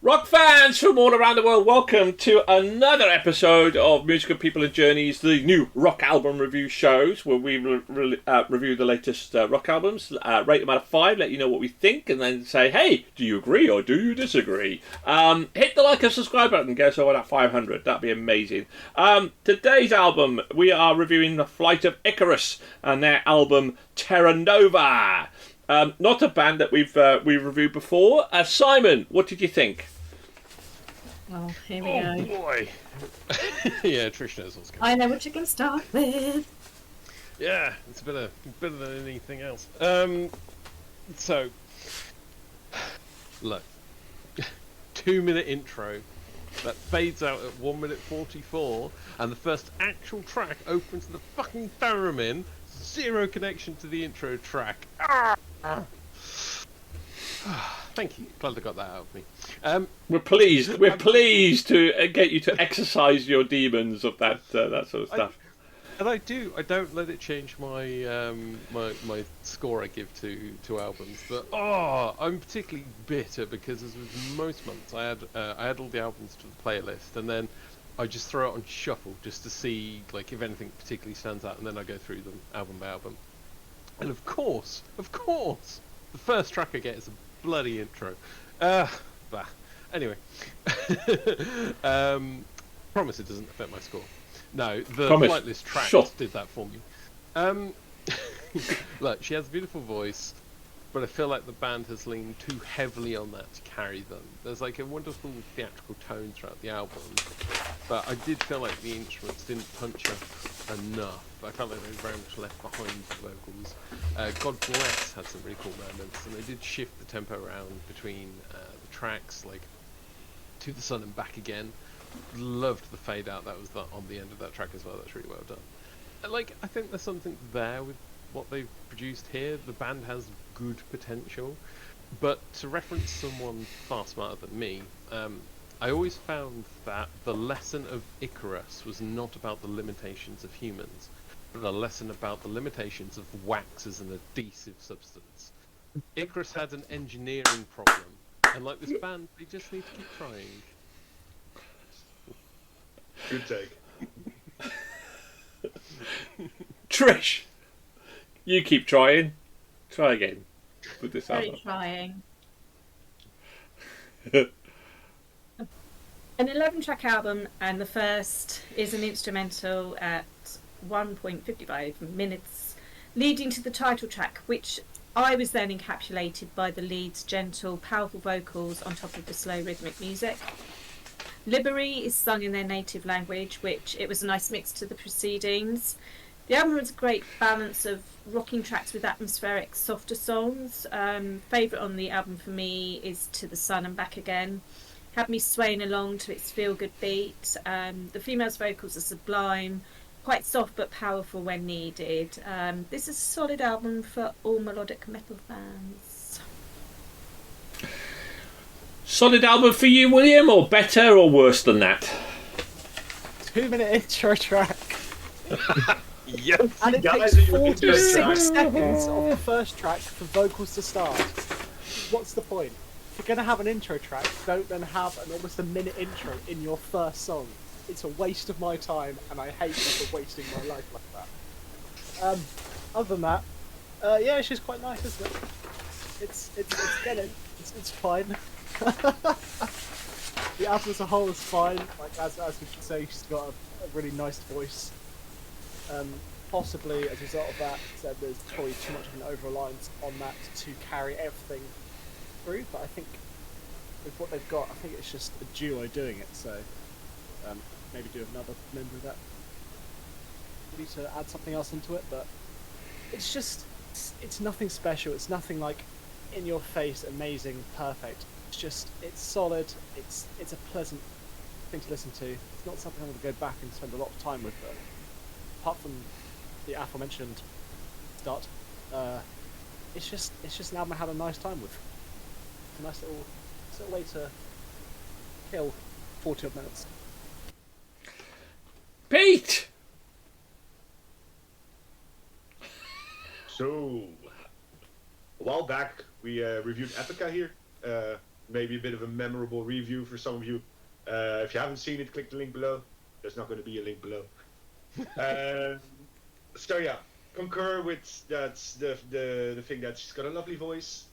Rock fans from all around the world, welcome to another episode of Musical People and Journeys, the new rock album review shows, where we review the latest rock albums, rate them out of 5, let you know what we think, and then say, hey, do you agree or do you disagree? Hit the like and subscribe button, get us over that 500, that'd be amazing. Today's album, we are reviewing the Flight of Icarus and their album Terra Nova. Not a band that we've reviewed before. Simon, what did you think? Well, here we go. Oh boy! Yeah, Trish knows what's going on. I know what you're going to start with. Yeah, it's better than anything else. So, look, 2-minute intro that fades out at 1 minute 44, and the first actual track opens the fucking theremin. Zero connection to the intro track. Thank you. Glad I got that out of me. We're pleased to get you to exercise your demons of that sort of stuff. I don't let it change my my score I give to albums. But I'm particularly bitter because, as with most months, I add all the albums to the playlist, and then I just throw it on shuffle just to see like if anything particularly stands out, and then I go through them album by album. And of course, the first track I get is a bloody intro. Anyway, promise it doesn't affect my score. No, the flight list tracks did that for me. Look, she has a beautiful voice, but I feel like the band has leaned too heavily on that to carry them. There's like a wonderful theatrical tone throughout the album, but I did feel like the instruments didn't punch up enough. I felt like they were very much left behind the vocals. God Bless had some really cool moments, and they did shift the tempo around between the tracks, like To the Sun and Back Again. Loved the fade out that was on the end of that track as well. That's really well done. And, I think there's something there with what they've produced here. The band has good potential, but to reference someone far smarter than me, I always found that the lesson of Icarus was not about the limitations of humans, but a lesson about the limitations of wax as an adhesive substance. Icarus had an engineering problem, and like this band, they just need to keep trying. Good take. Trish, you keep trying. Try again with this album. Very trying. An 11-track album, and the first is an instrumental at 1.55 minutes, leading to the title track, which I was then encapsulated by the lead's gentle, powerful vocals on top of the slow rhythmic music. Liberi is sung in their native language, which it was a nice mix to the precedings. The album has a great balance of rocking tracks with atmospheric, softer songs. Favourite on the album for me is To the Sun and Back Again. Had me swaying along to its feel-good beat. The female's vocals are sublime, quite soft but powerful when needed. This is a solid album for all melodic metal fans. Solid album for you, William, or better or worse than that? 2-minute intro track. Yes, And it takes 46 seconds of the first track for vocals to start. What's the point? If you're going to have an intro track, don't then have almost a minute intro in your first song. It's a waste of my time, and I hate you for wasting my life like that. Other than that, yeah, it's just quite nice, isn't it? It's fine. The album as a whole is fine. Like as we can say, she's got a really nice voice. Possibly as a result of that, so there's probably too much of an over-reliance on that to carry everything through. But I think with what they've got, I think it's just a duo doing it. So maybe do another member of that. We need to add something else into it, but it's just it's nothing special. It's nothing like in your face, amazing, perfect. It's solid. It's a pleasant thing to listen to. It's not something I'm going to go back and spend a lot of time with, but apart from the aforementioned start, it's just an album I had a nice time with. It's a nice little way to kill 40 odd minutes. Pete! So, a while back, we reviewed Epica here. maybe a bit of a memorable review for some of you. If you haven't seen it, click the link below. There's not going to be a link below. So yeah, concur with that's the thing that she's got a lovely voice,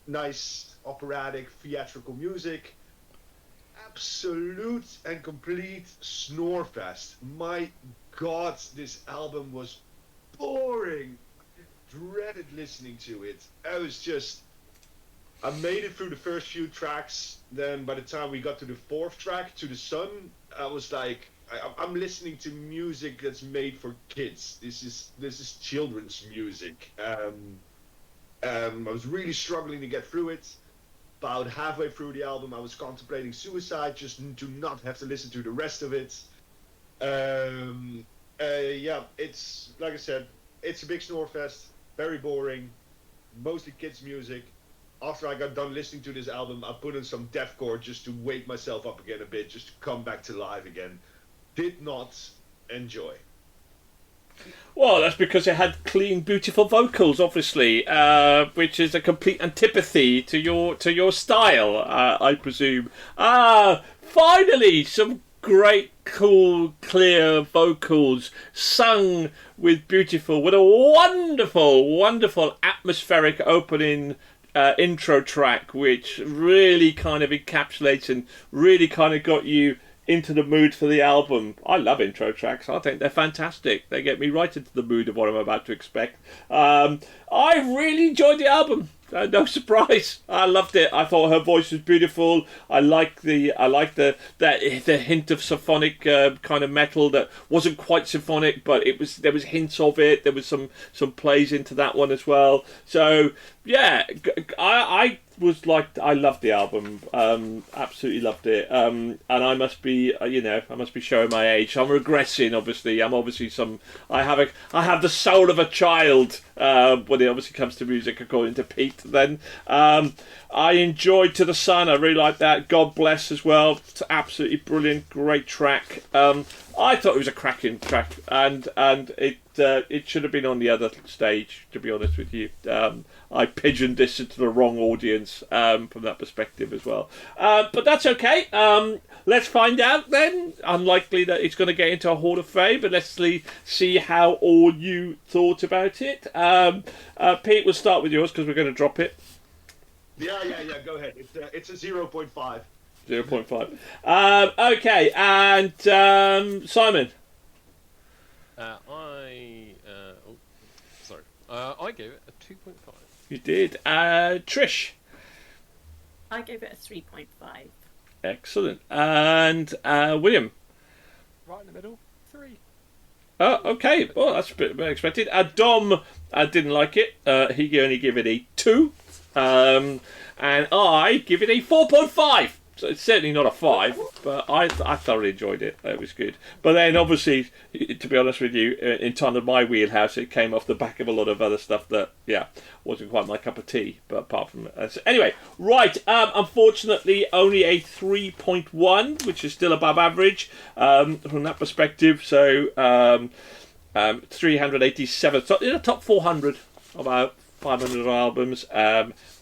nice operatic theatrical music, absolute and complete snore fest. My God, this album was boring. I dreaded listening to it. I made it through the first few tracks. Then by the time we got to the fourth track, To the Sun, I was like, I'm listening to music that's made for kids. This is children's music. I was really struggling to get through it. About halfway through the album, I was contemplating suicide just to not have to listen to the rest of it. Yeah, it's like I said, it's a big snore fest. Very boring, mostly kids' music. After I got done listening to this album, I put in some deathcore just to wake myself up again a bit, just to come back to life again. Did not enjoy. Well, that's because it had clean, beautiful vocals, obviously, which is a complete antipathy to your style, I presume. Finally, some great, cool, clear vocals sung with a wonderful, wonderful atmospheric opening intro track, which really kind of encapsulates and really kind of got you into the mood for the album. I love intro tracks. I think they're fantastic. They get me right into the mood of what I'm about to expect. I really enjoyed the album. No surprise. I loved it. I thought her voice was beautiful. I like the hint of symphonic kind of metal that wasn't quite symphonic, but there was hints of it. There was some plays into that one as well. So yeah, I loved the album. Absolutely loved it. And I must be showing my age. I'm regressing. Obviously, I have the soul of a child when it obviously comes to music, according to Pete. Then I enjoyed To the Sun. I really like that. God Bless as well. It's absolutely brilliant, great track. I thought it was a cracking track, and it should have been on the other stage. To be honest with you, I pigeoned this into the wrong audience from that perspective as well. But that's okay. Let's find out then. Unlikely that it's going to get into a Hall of Fame, but let's see how all you thought about it. Pete, we'll start with yours because we're going to drop it. Yeah. Go ahead. It's a 0.5. 0.5. Okay, and Simon. I gave it a 2.5. You did. Trish. I gave it a 3.5. Excellent. And William. Right in the middle, 3. Oh, okay. Well, that's a bit unexpected. Dom didn't like it. He only gave it a 2. And I give it a 4.5. So it's certainly not a 5, but I thoroughly enjoyed it. It was good. But then, obviously, to be honest with you, in terms of my wheelhouse, it came off the back of a lot of other stuff that, wasn't quite my cup of tea. But apart from anyway, right. Unfortunately, only a 3.1, which is still above average from that perspective. So 387. So in the top 400 about 500 albums,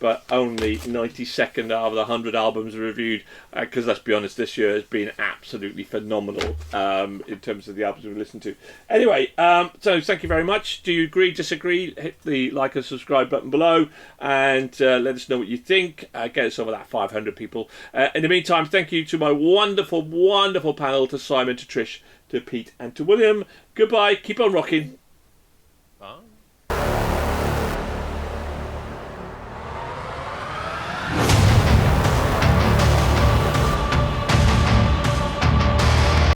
but only 92nd out of the 100 albums reviewed, because let's be honest, this year has been absolutely phenomenal in terms of the albums we've listened to. Anyway, so thank you very much. Do you agree, disagree? Hit the like and subscribe button below and let us know what you think. Get us over that 500 people. In the meantime, thank you to my wonderful, wonderful panel, to Simon, to Trish, to Pete and to William. Goodbye, keep on rocking. Bye.